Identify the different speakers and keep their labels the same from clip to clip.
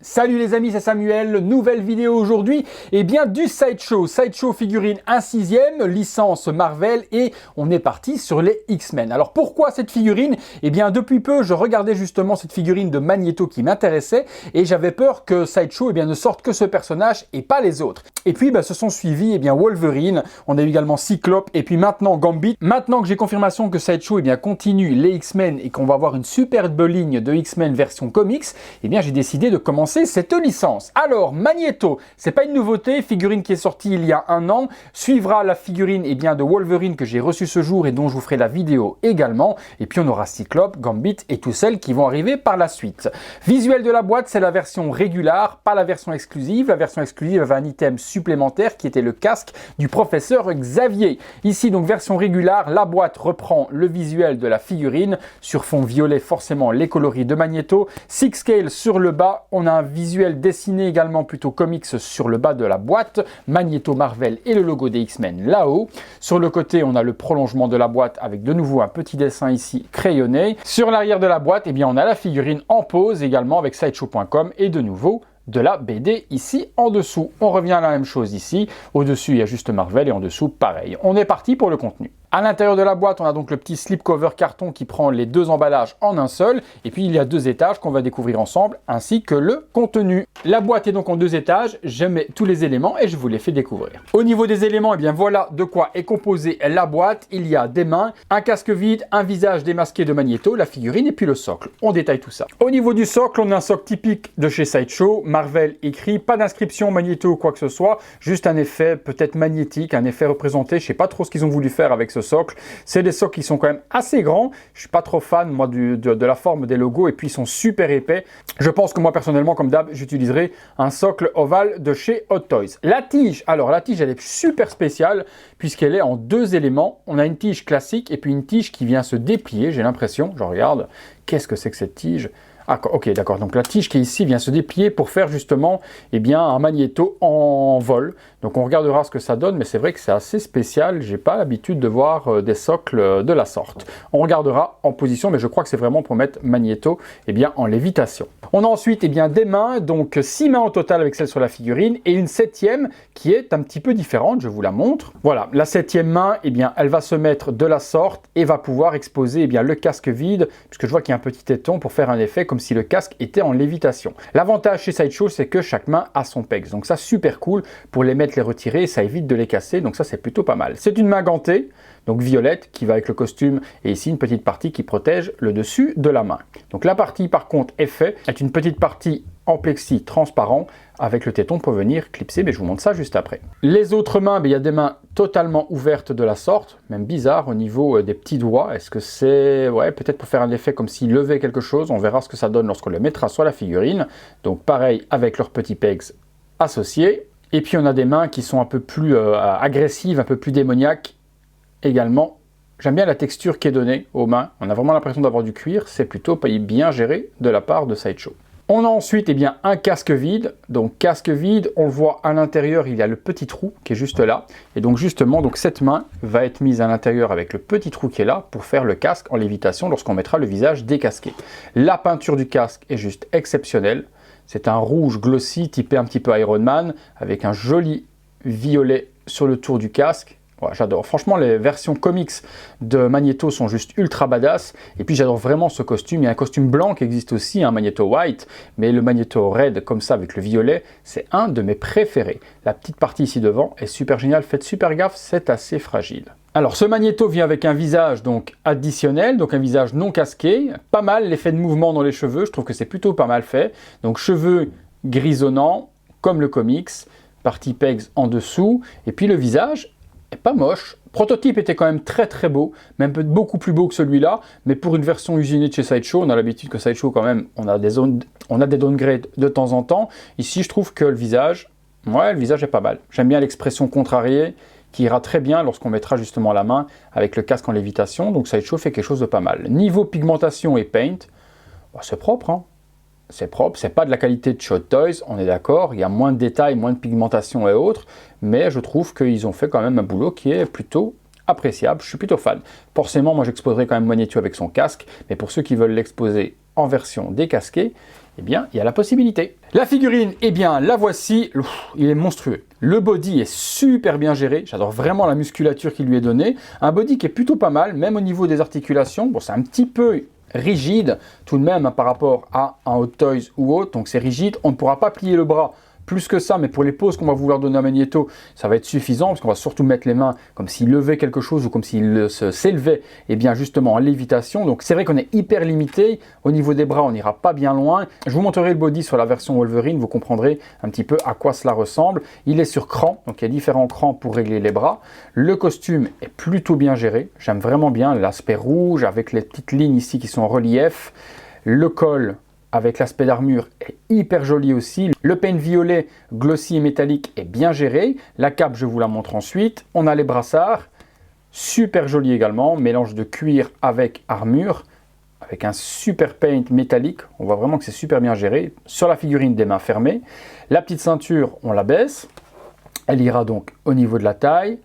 Speaker 1: Salut les amis, c'est Samuel, nouvelle vidéo aujourd'hui, et bien du Sideshow figurine 1/6, licence Marvel, et on est parti sur les X-Men. Alors pourquoi cette figurine? Et bien depuis peu, je regardais justement cette figurine de Magneto qui m'intéressait, et j'avais peur que Sideshow ne sorte que ce personnage et pas les autres. Et puis se sont suivis Wolverine, on a eu également Cyclope, et puis maintenant Gambit. Maintenant que j'ai confirmation que Sideshow continue les X-Men et qu'on va avoir une superbe ligne de X-Men version comics, j'ai décidé de commencer cette licence. Alors Magneto, c'est pas une nouveauté, figurine qui est sortie il y a un an, suivra la figurine de Wolverine que j'ai reçue ce jour et dont je vous ferai la vidéo également, et puis on aura Cyclope, Gambit et toutes celles qui vont arriver par la suite. Visuel de la boîte, c'est la version régulière, pas la version exclusive. La version exclusive avait un item supplémentaire qui était le casque du professeur Xavier. Ici donc version régulière, la boîte reprend le visuel de la figurine sur fond violet, forcément les coloris de Magneto, 6 scale sur le bas, on a un visuel dessiné également plutôt comics sur le bas de la boîte, Magneto Marvel et le logo des X-Men là-haut. Sur le côté, on a le prolongement de la boîte avec de nouveau un petit dessin ici crayonné. Sur l'arrière de la boîte, on a la figurine en pose également avec sideshow.com et de nouveau de la BD ici en dessous. On revient à la même chose ici. Au-dessus, il y a juste Marvel et en dessous, pareil. On est parti pour le contenu. À l'intérieur de la boîte, on a donc le petit slipcover carton qui prend les deux emballages en un seul. Et puis, il y a deux étages qu'on va découvrir ensemble, ainsi que le contenu. La boîte est donc en deux étages. Je mets tous les éléments et je vous les fais découvrir. Au niveau des éléments, voilà de quoi est composée la boîte. Il y a des mains, un casque vide, un visage démasqué de Magneto, la figurine et puis le socle. On détaille tout ça. Au niveau du socle, on a un socle typique de chez Sideshow, Marvel écrit, pas d'inscription Magneto ou quoi que ce soit, juste un effet peut-être magnétique, un effet représenté. Je sais pas trop ce qu'ils ont voulu faire avec ce socle. C'est des socles qui sont quand même assez grands. Je suis pas trop fan moi de la forme des logos et puis ils sont super épais. Je pense que moi personnellement, comme d'hab, j'utiliserai un socle ovale de chez Hot Toys. La tige, alors la tige elle est super spéciale puisqu'elle est en deux éléments. On a une tige classique et puis une tige qui vient se déplier, j'ai l'impression. Je regarde, qu'est-ce que c'est que cette tige? Ah, ok, d'accord. Donc la tige qui est ici vient se déplier pour faire justement un Magneto en vol. Donc on regardera ce que ça donne, mais c'est vrai que c'est assez spécial. J'ai pas l'habitude de voir des socles de la sorte. On regardera en position, mais je crois que c'est vraiment pour mettre Magneto en lévitation. On a ensuite des mains, donc 6 mains au total avec celle sur la figurine, et une septième qui est un petit peu différente. Je vous la montre. Voilà, la septième main, elle va se mettre de la sorte et va pouvoir exposer le casque vide, puisque je vois qu'il y a un petit téton pour faire un effet comme si le casque était en lévitation. L'avantage chez Sideshow, c'est que chaque main a son pegs. Donc ça, super cool pour les mettre, les retirer, ça évite de les casser. Donc ça, c'est plutôt pas mal. C'est une main gantée, donc violette, qui va avec le costume. Et ici, une petite partie qui protège le dessus de la main. Donc la partie, par contre, effet, est une petite partie en plexi transparent avec le téton pour venir clipser, mais je vous montre ça juste après. Les autres mains, il y a des mains totalement ouvertes de la sorte, même bizarre au niveau des petits doigts. Est-ce que c'est, peut-être pour faire un effet comme s'il levait quelque chose. On verra ce que ça donne lorsqu'on le mettra sur la figurine. Donc pareil avec leurs petits pegs associés. Et puis on a des mains qui sont un peu plus agressives, un peu plus démoniaques également. J'aime bien la texture qui est donnée aux mains. On a vraiment l'impression d'avoir du cuir. C'est plutôt bien géré de la part de Sideshow. On a ensuite un casque vide. Donc casque vide, on le voit à l'intérieur, il y a le petit trou qui est juste là. Et donc justement, cette main va être mise à l'intérieur avec le petit trou qui est là pour faire le casque en lévitation lorsqu'on mettra le visage décasqué. La peinture du casque est juste exceptionnelle. C'est un rouge glossy typé un petit peu Iron Man avec un joli violet sur le tour du casque. Ouais, j'adore. Franchement, les versions comics de Magneto sont juste ultra badass. Et puis, j'adore vraiment ce costume. Il y a un costume blanc qui existe aussi, un Magneto White. Mais le Magneto Red, comme ça, avec le violet, c'est un de mes préférés. La petite partie ici devant est super géniale. Faites super gaffe, c'est assez fragile. Alors, ce Magneto vient avec un visage additionnel, donc un visage non casqué. Pas mal l'effet de mouvement dans les cheveux. Je trouve que c'est plutôt pas mal fait. Donc, cheveux grisonnants, comme le comics. Partie pegs en dessous. Et puis, le visage est pas moche. Le prototype était quand même très très beau, même beaucoup plus beau que celui-là, mais pour une version usinée de chez Sideshow, on a l'habitude que Sideshow quand même, on a des downgrades de temps en temps. Ici, je trouve que le visage est pas mal. J'aime bien l'expression contrariée, qui ira très bien lorsqu'on mettra justement la main avec le casque en lévitation, donc Sideshow fait quelque chose de pas mal. Niveau pigmentation et paint, c'est propre, hein. C'est propre, c'est pas de la qualité de Hot Toys, on est d'accord, il y a moins de détails, moins de pigmentation et autres, mais je trouve qu'ils ont fait quand même un boulot qui est plutôt appréciable, je suis plutôt fan. Forcément, moi j'exposerai quand même Magneto avec son casque, mais pour ceux qui veulent l'exposer en version décasquée, eh bien, il y a la possibilité. La figurine, eh bien, la voici. Il est monstrueux. Le body est super bien géré. J'adore vraiment la musculature qui lui est donnée. Un body qui est plutôt pas mal, même au niveau des articulations. Bon, c'est un petit peu rigide tout de même hein, par rapport à un Hot Toys ou autre. Donc, c'est rigide. On ne pourra pas plier le bras plus que ça, mais pour les poses qu'on va vouloir donner à Magneto, ça va être suffisant parce qu'on va surtout mettre les mains comme s'il levait quelque chose ou comme s'il s'élevait, et bien justement en lévitation. Donc c'est vrai qu'on est hyper limité. Au niveau des bras, on n'ira pas bien loin. Je vous montrerai le body sur la version Wolverine, vous comprendrez un petit peu à quoi cela ressemble. Il est sur cran, donc il y a différents crans pour régler les bras. Le costume est plutôt bien géré. J'aime vraiment bien l'aspect rouge avec les petites lignes ici qui sont en relief. Le col avec l'aspect d'armure est hyper joli aussi. Le paint violet glossy et métallique est bien géré. La cape, je vous la montre ensuite. On a les brassards, super joli également. Mélange de cuir avec armure, avec un super paint métallique. On voit vraiment que c'est super bien géré. Sur la figurine, des mains fermées. La petite ceinture, on la baisse. Elle ira donc au niveau de la taille.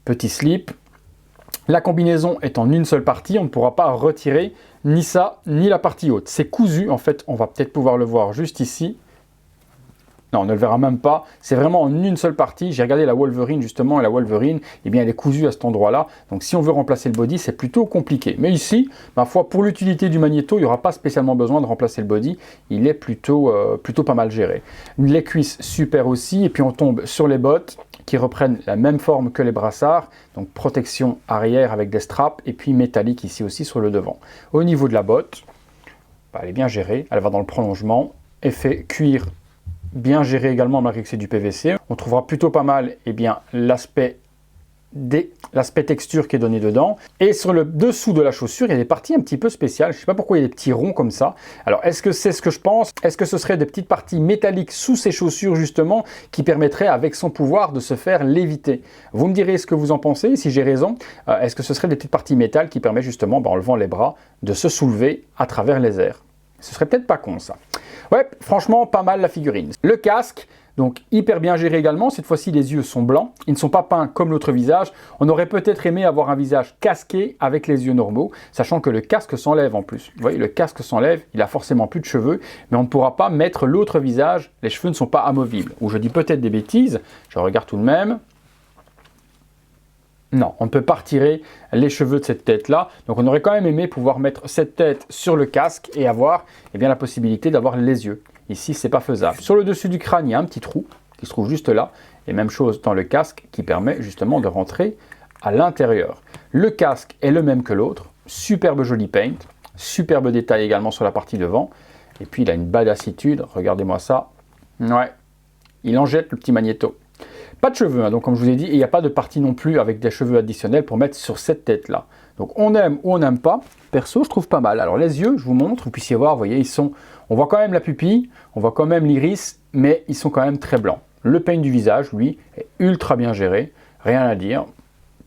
Speaker 1: Petit slip. La combinaison est en une seule partie, on ne pourra pas retirer ni ça, ni la partie haute. C'est cousu, en fait, on va peut-être pouvoir le voir juste ici. Non, on ne le verra même pas. C'est vraiment en une seule partie. J'ai regardé la Wolverine, justement, et la Wolverine, eh bien, elle est cousue à cet endroit-là. Donc, si on veut remplacer le body, c'est plutôt compliqué. Mais ici, ma foi, pour l'utilité du Magneto, il n'y aura pas spécialement besoin de remplacer le body. Il est plutôt pas mal géré. Les cuisses, super aussi. Et puis, on tombe sur les bottes qui reprennent la même forme que les brassards, donc protection arrière avec des straps, et puis métallique ici aussi sur le devant. Au niveau de la botte, elle est bien gérée, elle va dans le prolongement, effet cuir bien géré également malgré que c'est du PVC. On trouvera plutôt pas mal eh bien, l'aspect texture qui est donné dedans. Et sur le dessous de la chaussure, il y a des parties un petit peu spéciales. Je ne sais pas pourquoi il y a des petits ronds comme ça. Alors, est-ce que c'est ce que je pense? Est-ce que ce serait des petites parties métalliques sous ces chaussures, justement, qui permettraient, avec son pouvoir, de se faire léviter? Vous me direz ce que vous en pensez, si j'ai raison. Est-ce que ce serait des petites parties métal qui permettent, justement, en levant les bras, de se soulever à travers les airs? Ce serait peut-être pas con, ça. Ouais, franchement, pas mal la figurine. Le casque, donc hyper bien géré également. Cette fois-ci, les yeux sont blancs. Ils ne sont pas peints comme l'autre visage. On aurait peut-être aimé avoir un visage casqué avec les yeux normaux, sachant que le casque s'enlève en plus. Vous voyez, le casque s'enlève, il a forcément plus de cheveux, mais on ne pourra pas mettre l'autre visage. Les cheveux ne sont pas amovibles. Ou je dis peut-être des bêtises, je regarde tout de même. Non, on ne peut pas retirer les cheveux de cette tête-là. Donc on aurait quand même aimé pouvoir mettre cette tête sur le casque et avoir eh bien, la possibilité d'avoir les yeux. Ici, c'est pas faisable. Sur le dessus du crâne, il y a un petit trou qui se trouve juste là. Et même chose dans le casque qui permet justement de rentrer à l'intérieur. Le casque est le même que l'autre. Superbe joli paint. Superbe détail également sur la partie devant. Et puis il a une badassitude. Regardez-moi ça. Ouais, il en jette le petit Magneto. Pas de cheveux, hein, donc comme je vous ai dit, il n'y a pas de partie non plus avec des cheveux additionnels pour mettre sur cette tête-là. Donc on aime ou on n'aime pas. Perso, je trouve pas mal. Alors les yeux, je vous montre, vous puissiez voir, vous voyez, on voit quand même la pupille, on voit quand même l'iris, mais ils sont quand même très blancs. Le paint du visage, lui, est ultra bien géré, rien à dire.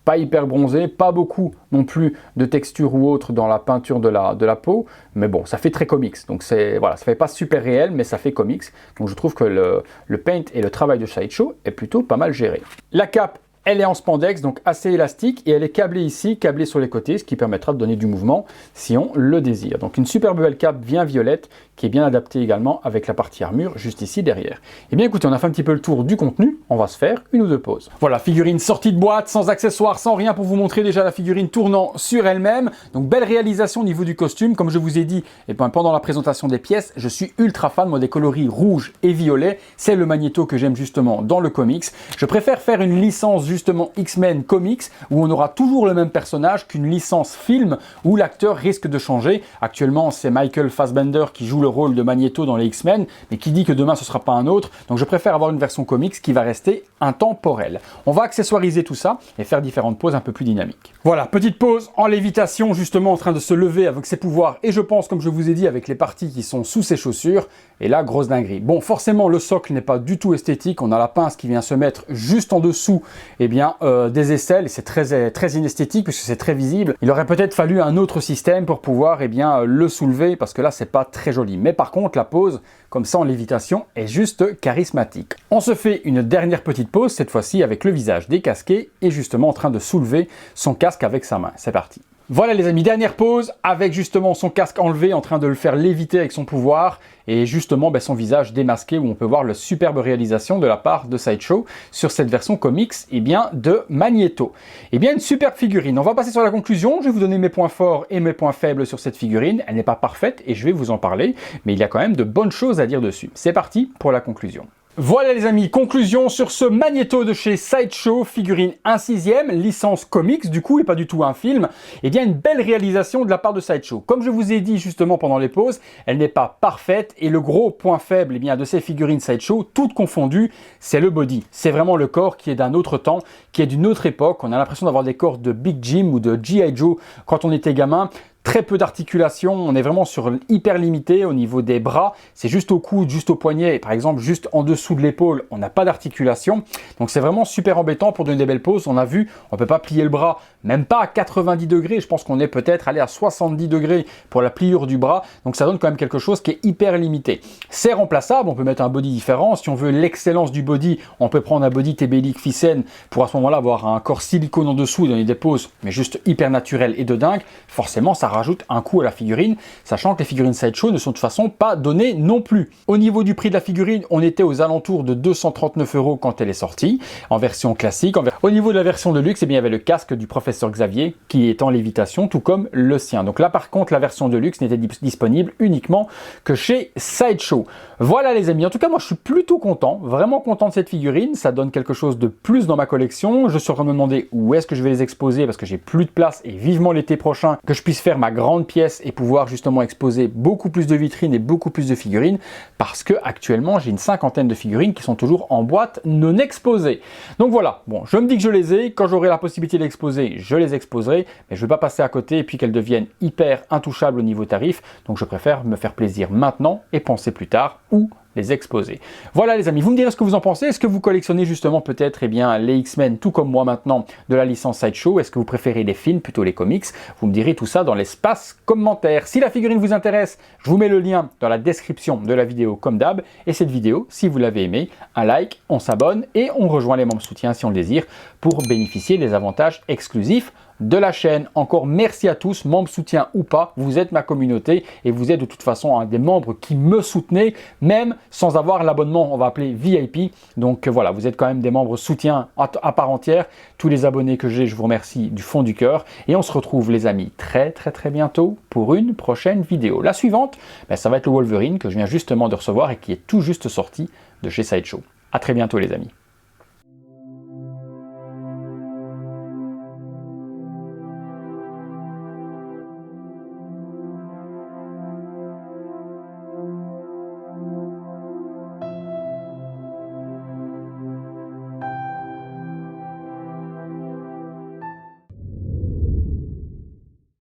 Speaker 1: Pas hyper bronzé, pas beaucoup non plus de texture ou autre dans la peinture de la peau, mais bon, ça fait très comics, donc voilà, ça fait pas super réel, mais ça fait comics, donc je trouve que le paint et le travail de Sideshow est plutôt pas mal géré. La cape, elle est en spandex, donc assez élastique, et elle est câblée ici, câblée sur les côtés, ce qui permettra de donner du mouvement si on le désire. Donc une superbe belle cape bien violette, qui est bien adaptée également avec la partie armure juste ici derrière. Et bien écoutez, on a fait un petit peu le tour du contenu, on va se faire une ou deux pauses. Voilà, figurine sortie de boîte, sans accessoires, sans rien pour vous montrer déjà la figurine tournant sur elle-même. Donc belle réalisation au niveau du costume, comme je vous ai dit et pendant la présentation des pièces, je suis ultra fan moi des coloris rouge et violet. C'est le Magneto que j'aime justement dans le comics. Je préfère faire une licence justement X-Men Comics où on aura toujours le même personnage qu'une licence film où l'acteur risque de changer. Actuellement, c'est Michael Fassbender qui joue le rôle de Magneto dans les X-Men, mais qui dit que demain ce sera pas un autre. Donc je préfère avoir une version comics qui va rester intemporelle. On va accessoiriser tout ça et faire différentes poses un peu plus dynamiques. Voilà, petite pause en lévitation, justement en train de se lever avec ses pouvoirs et je pense, comme je vous ai dit, avec les parties qui sont sous ses chaussures. Et là, grosse dinguerie. Bon, forcément, le socle n'est pas du tout esthétique. On a la pince qui vient se mettre juste en dessous eh bien, des aisselles. C'est très inesthétique puisque c'est très visible. Il aurait peut-être fallu un autre système pour pouvoir eh bien, le soulever parce que là, c'est pas très joli. Mais par contre, la pose, comme ça en lévitation, est juste charismatique. On se fait une dernière petite pause, cette fois-ci avec le visage décasqué et justement en train de soulever son casque avec sa main. C'est parti. Voilà les amis, dernière pause avec justement son casque enlevé en train de le faire léviter avec son pouvoir et justement son visage démasqué où on peut voir la superbe réalisation de la part de Sideshow sur cette version comics de Magneto. Une superbe figurine. On va passer sur la conclusion, je vais vous donner mes points forts et mes points faibles sur cette figurine. Elle n'est pas parfaite et je vais vous en parler, mais il y a quand même de bonnes choses à dire dessus. C'est parti pour la conclusion. Voilà les amis, conclusion sur ce Magneto de chez Sideshow, figurine 1/6, licence comics du coup et pas du tout un film. Une belle réalisation de la part de Sideshow. Comme je vous ai dit justement pendant les pauses, elle n'est pas parfaite et le gros point faible de ces figurines Sideshow, toutes confondues, c'est le body. C'est vraiment le corps qui est d'un autre temps, qui est d'une autre époque. On a l'impression d'avoir des corps de Big Jim ou de G.I. Joe quand on était gamin. Très peu d'articulation, on est vraiment sur hyper limité au niveau des bras, c'est juste au coude, juste au poignet, et par exemple juste en dessous de l'épaule, on n'a pas d'articulation, donc c'est vraiment super embêtant pour donner des belles poses. On a vu, on peut pas plier le bras, même pas à 90 degrés, je pense qu'on est peut-être allé à 70 degrés pour la pliure du bras, donc ça donne quand même quelque chose qui est hyper limité. C'est remplaçable, on peut mettre un body différent, si on veut l'excellence du body, on peut prendre un body Tebelic Thyssen pour à ce moment-là avoir un corps silicone en dessous et donner des poses, mais juste hyper naturel et de dingue. Forcément ça rajoute un coût à la figurine, sachant que les figurines Sideshow ne sont de toute façon pas données non plus. Au niveau du prix de la figurine, on était aux alentours de 239 € quand elle est sortie, en version classique. Au niveau de la version de luxe, il y avait le casque du professeur Xavier qui est en lévitation, tout comme le sien. Donc là par contre, la version de luxe n'était disponible uniquement que chez Sideshow. Voilà les amis, en tout cas moi je suis plutôt content, vraiment content de cette figurine, ça donne quelque chose de plus dans ma collection. Je suis en train de me demander où est-ce que je vais les exposer parce que j'ai plus de place et vivement l'été prochain que je puisse faire ma grande pièce et pouvoir justement exposer beaucoup plus de vitrines et beaucoup plus de figurines parce que actuellement j'ai une cinquantaine de figurines qui sont toujours en boîte non exposées. Donc voilà, bon, je me dis que je les ai, quand j'aurai la possibilité de l'exposer, je les exposerai, mais je ne vais pas passer à côté et puis qu'elles deviennent hyper intouchables au niveau tarif, donc je préfère me faire plaisir maintenant et penser plus tard où les exposer. Voilà les amis, vous me direz ce que vous en pensez. Est-ce que vous collectionnez justement peut-être les X-Men tout comme moi maintenant de la licence Sideshow? Est-ce que vous préférez les films plutôt les comics? Vous me direz tout ça dans l'espace commentaire. Si la figurine vous intéresse, je vous mets le lien dans la description de la vidéo comme d'hab. Et cette vidéo, si vous l'avez aimée, un like, on s'abonne et on rejoint les membres soutiens si on le désire pour bénéficier des avantages exclusifs de la chaîne. Encore merci à tous, membres soutiens ou pas, vous êtes ma communauté et vous êtes de toute façon un des membres qui me soutenaient, même sans avoir l'abonnement, on va appeler VIP. Donc voilà, vous êtes quand même des membres soutiens à part entière. Tous les abonnés que j'ai, je vous remercie du fond du cœur. Et on se retrouve les amis très bientôt pour une prochaine vidéo. La suivante, ça va être le Wolverine que je viens justement de recevoir et qui est tout juste sorti de chez Sideshow. À très bientôt les amis.